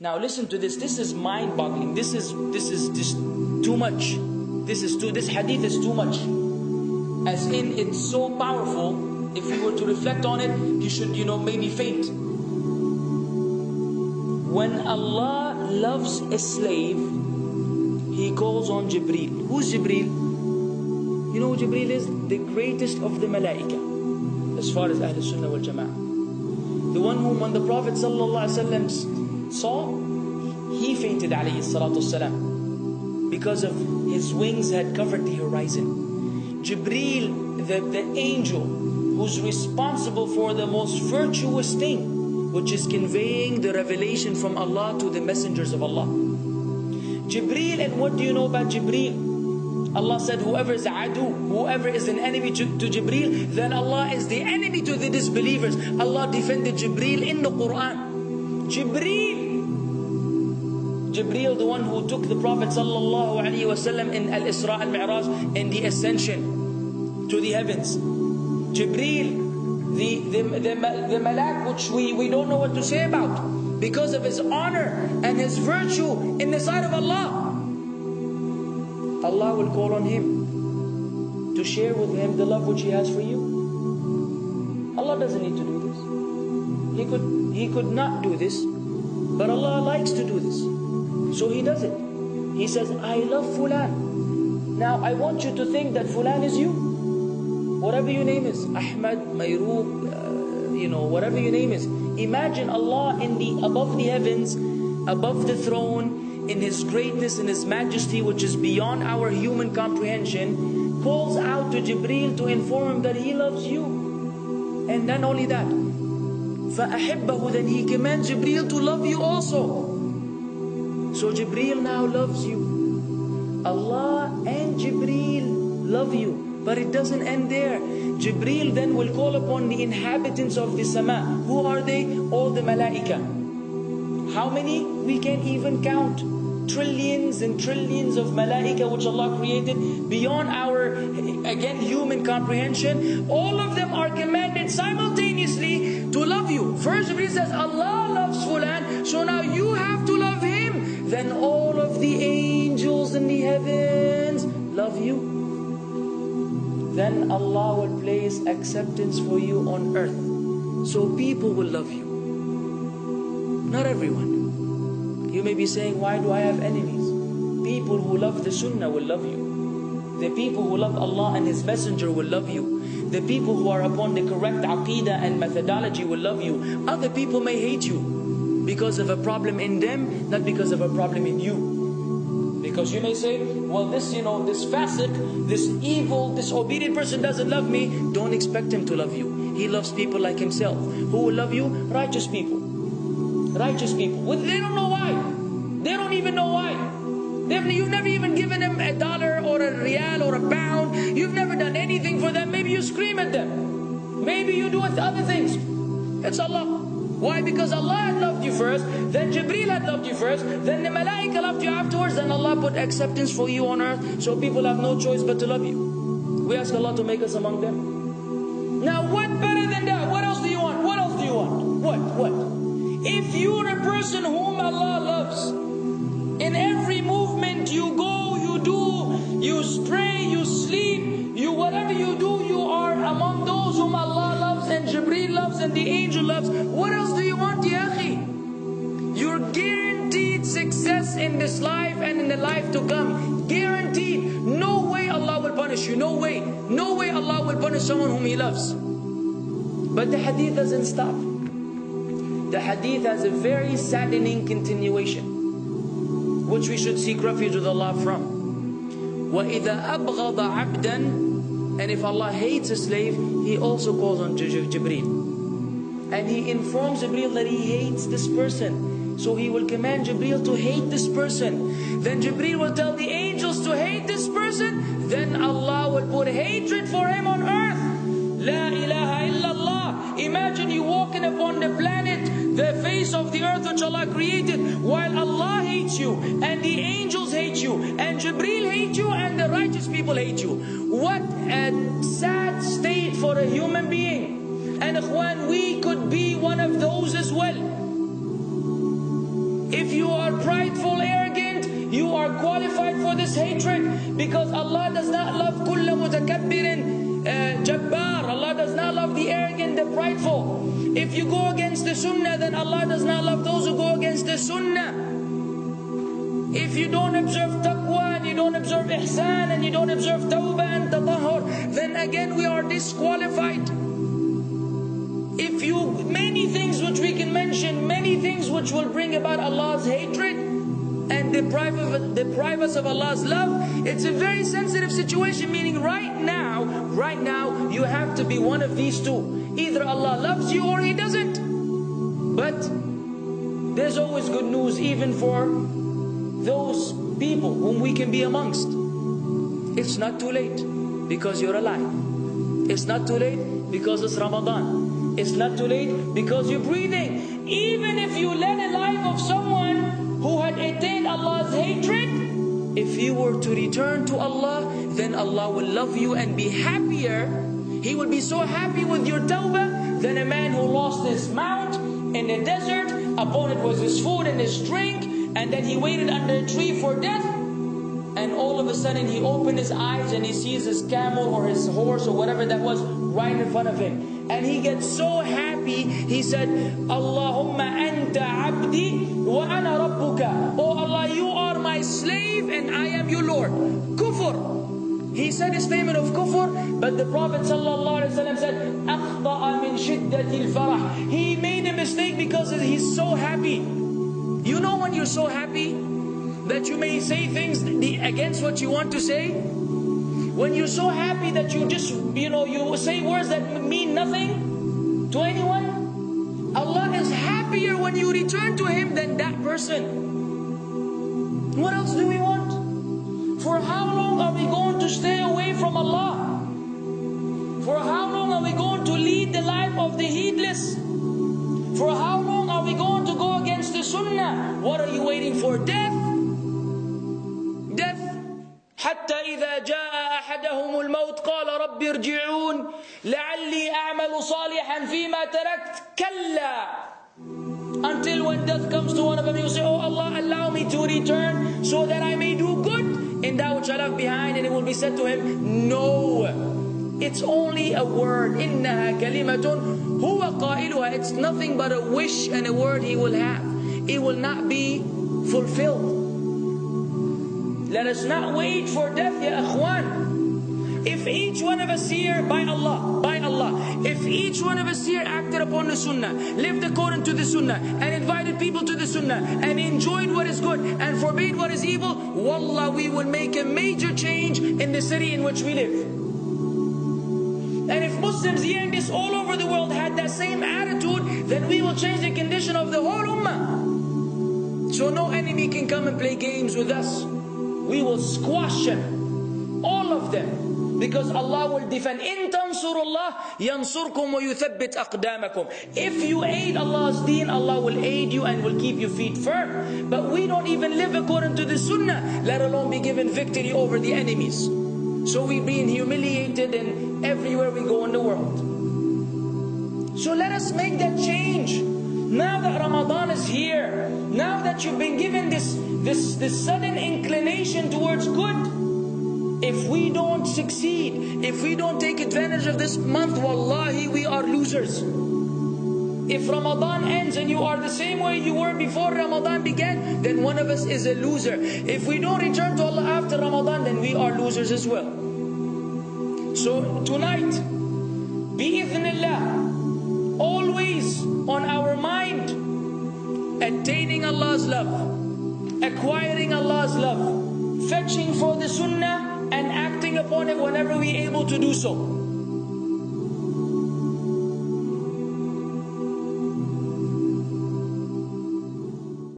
Now listen to this. This is mind-boggling. This is just too much. This hadith is too much. As in, it's so powerful. If we were to reflect on it, you should, maybe faint. When Allah loves a slave, He calls on Jibreel. Who's Jibreel? You know who Jibreel is? The greatest of the malaika, as far as Ahl Sunnah wal Jama'ah. The one whom when the Prophet ﷺ saw, he fainted alayhi salatu wasalam, because of his wings had covered the horizon. Jibreel, the angel who's responsible for the most virtuous thing, which is conveying the revelation from Allah to the messengers of Allah. Jibreel, and what do you know about Jibreel? Allah said, whoever is adu, whoever is an enemy to Jibreel, then Allah is the enemy to the disbelievers. Allah defended Jibreel in the Quran. Jibreel, the one who took the Prophet ﷺ in Al-Isra al-Mi'raj, in the ascension to the heavens. Jibreel, the malak, which we don't know what to say about, because of his honor and his virtue in the sight of Allah. Allah will call on him to share with him the love which He has for you. Allah doesn't need to do this. He could not do this, but Allah likes to do this, so He does it. He says, I love Fulan. Now I want you to think that Fulan is you. Whatever your name is, Ahmad, Mayrook, whatever your name is. Imagine Allah above the heavens, above the throne, in His greatness and His majesty, which is beyond our human comprehension, calls out to Jibreel to inform him that He loves you. And not only that, فَأَحِبَّهُ, then He commands Jibreel to love you also. So Jibreel now loves you. Allah and Jibreel love you. But it doesn't end there. Jibreel then will call upon the inhabitants of the sama. Who are they? All the malaika. How many? We can't even count. Trillions and trillions of malaika which Allah created beyond our, again, human comprehension. All of them are commanded simultaneously to love you. First Jibreel says, Allah loves Fulan, so now you have to love him. Then all of the angels in the heavens love you. Then Allah will place acceptance for you on earth. So people will love you. Not everyone. You may be saying, why do I have enemies? People who love the Sunnah will love you. The people who love Allah and His Messenger will love you. The people who are upon the correct aqidah and methodology will love you. Other people may hate you because of a problem in them, not because of a problem in you. Because you may say, well, this fasiq, this evil, disobedient person doesn't love me. Don't expect him to love you. He loves people like himself. Who will love you? Righteous people. Righteous people. Well, they don't know why. They don't even know why. You've never even given them $1 or a rial or a pound. You've never done anything for them. Maybe you scream at them. Maybe you do other things. It's Allah. Why? Because Allah had loved you first, then Jibreel had loved you first, then the malaika loved you afterwards, then Allah put acceptance for you on earth, so people have no choice but to love you. We ask Allah to make us among them. Now what better than that? What else do you want? What else do you want? What? If you're a person whom Allah loves, in every movement you go, you do, you pray, you sleep, whatever you do, you are among those whom Allah loves and Jibreel loves and the angel loves. What else do you want, ya akhi? You're guaranteed success in this life and in the life to come. Guaranteed. No way Allah will punish you. No way. No way Allah will punish someone whom He loves. But the hadith doesn't stop. The hadith has a very saddening continuation, which we should seek refuge with Allah from. وَإِذَا أَبْغَضَ عَبْدًا, and if Allah hates a slave, He also calls on Jibreel. And He informs Jibreel that He hates this person. So He will command Jibreel to hate this person. Then Jibreel will tell the angels to hate this person. Then Allah will put hatred for him on earth. La ilaha illallah. Imagine you walking upon the planet, the face of the earth which Allah created, while Allah hates you, and the angels hate you, and Jibreel hate you, and the righteous people hate you. What a sad state for a human being. And ikhwan, we could be one of those as well. If you are prideful, arrogant, you are qualified for this hatred, because Allah does not love kulla mutakabbirin jabbar. Allah does not love the arrogant, the prideful. If you go against the sunnah, then Allah does not love those who go against the sunnah. If you don't observe taqwa, and you don't observe ihsan, and you don't observe tawbah and tatahur, then again we are disqualified. If you, many things which we can mention, many things which will bring about Allah's hatred and deprive us of Allah's love. It's a very sensitive situation, meaning right now, you have to be one of these two. Either Allah loves you or He doesn't. But there's always good news, even for those people whom we can be amongst. It's not too late because you're alive. It's not too late because it's Ramadan. It's not too late because you're breathing. Even if you led a life of someone who had attained Allah's hatred, if you were to return to Allah, then Allah will love you and be happier. He will be so happy with your tawbah than a man who lost his mount in the desert. Upon it was his food and his drink, and then he waited under a tree for death, and all of a sudden he opened his eyes and he sees his camel or his horse or whatever that was right in front of him, and he gets so happy. He said, Allahumma anta abdi wa ana rabbuka. Oh Allah, you are my slave and I am your Lord. Kufr. He said a statement of kufr, but the Prophet ﷺ said, أَخْطَأَ مِنْ شِدَّةِ الْفَرَحِ. He made a mistake because he's so happy. You know when you're so happy that you may say things against what you want to say? When you're so happy that you just, you say words that mean nothing to anyone? Allah is happier when you return to Him than that person. What else do we want? For how long are we going to stay away from Allah? For how long are we going to lead the life of the heedless? For how long are we going to go against the sunnah? What are you waiting for? Death? Death. حتى إذا جاء أحدهم الموت قال رب ارجعون لعلي أعمل صالحا فيما تركت كلا. Until when death comes to one of them, you say, oh Allah, allow me to return so that I may do good in that which I left behind. And it will be said to him, no, it's only a word. إِنَّهَا كَلِمَةٌ هُوَ قَائِلُهَا. It's nothing but a wish and a word he will have. It will not be fulfilled. Let us not wait for death, ya akhwan. If each one of us here, by Allah, if each one of us here acted upon the sunnah, lived according to the sunnah, and invited people to the sunnah, and enjoyed what is good, and forbade what is evil, wallah, we will make a major change in the city in which we live. And if Muslims hearing this all over the world had that same attitude, then we will change the condition of the whole ummah. So no enemy can come and play games with us. We will squash them, all of them. Because Allah will defend. إِن تَنْصُرُ اللَّهِ يَنْصُرْكُمْ وَيُثَبِّتْ أَقْدَامَكُمْ. If you aid Allah's deen, Allah will aid you and will keep your feet firm. But we don't even live according to the sunnah, let alone be given victory over the enemies. So we're being humiliated in everywhere we go in the world. So let us make that change. Now that Ramadan is here, now that you've been given this sudden inclination towards good, if we don't succeed, if we don't take advantage of this month, wallahi, we are losers. If Ramadan ends and you are the same way you were before Ramadan began, then one of us is a loser. If we don't return to Allah after Ramadan, then we are losers as well. So tonight, bi'idhnillah, always on our mind, attaining Allah's love, acquiring Allah's love, fetching for the sunnah, and acting upon it whenever we're able to do so.